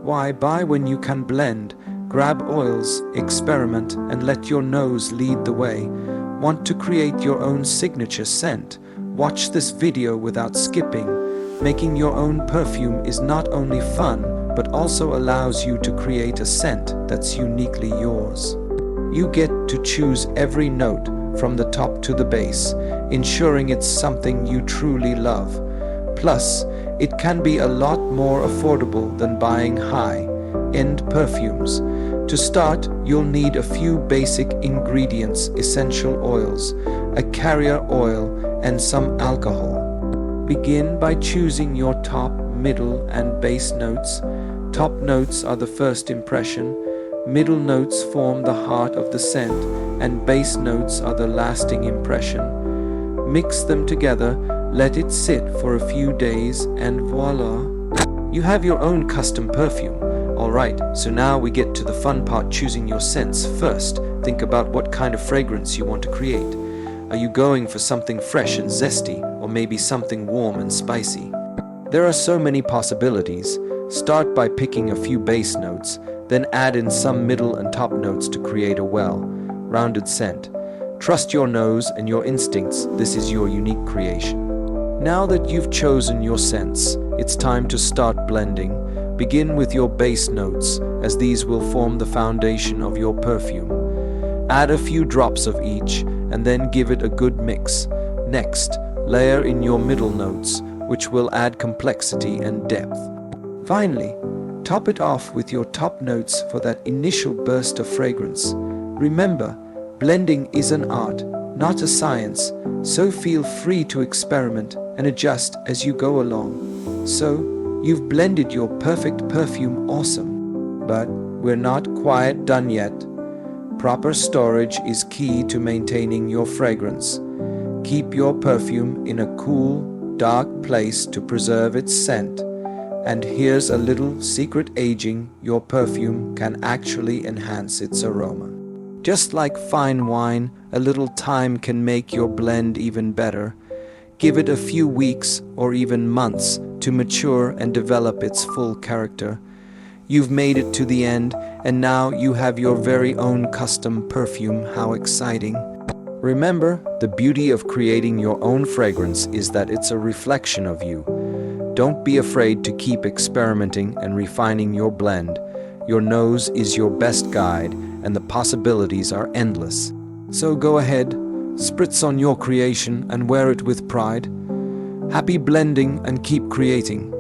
Why buy when you can blend? Grab oils, experiment, and let your nose lead the way. Want to create your own signature scent? Watch this video without skipping. Making your own perfume is not only fun, but also allows you to create a scent that's uniquely yours. You get to choose every note from the top to the base, ensuring it's something you truly love. Plus, it can be a lot more affordable than buying high-end perfumes. To start, you'll need a few basic ingredients: essential oils, a carrier oil, and some alcohol. Begin by choosing your top, middle, and base notes. Top notes are the first impression, middle notes form the heart of the scent, and base notes are the lasting impression. Mix them together, let it sit for a few days, and voila! You have your own custom perfume. Alright, so now we get to the fun part: choosing your scents. First, think about what kind of fragrance you want to create. Are you going for something fresh and zesty, or maybe something warm and spicy? There are so many possibilities. Start by picking a few base notes, then add in some middle and top notes to create a well-rounded scent. Trust your nose and your instincts. This is your unique creation. Now that you've chosen your scents, it's time to start blending. Begin with your base notes, as these will form the foundation of your perfume. Add a few drops of each, and then give it a good mix. Next, layer in your middle notes, which will add complexity and depth. Finally, top it off with your top notes for that initial burst of fragrance. Remember, blending is an art, not a science, so feel free to experiment and adjust as you go along. So, you've blended your perfect perfume. Awesome. But we're not quite done yet. Proper storage is key to maintaining your fragrance. Keep your perfume in a cool, dark place to preserve its scent. And here's a little secret: aging your perfume can actually enhance its aroma. Just like fine wine, a little time can make your blend even better. Give it a few weeks or even months to mature and develop its full character. You've made it to the end, and now you have your very own custom perfume. How exciting! Remember, the beauty of creating your own fragrance is that it's a reflection of you. Don't be afraid to keep experimenting and refining your blend. Your nose is your best guide, and the possibilities are endless. So go ahead, spritz on your creation and wear it with pride. Happy blending and keep creating.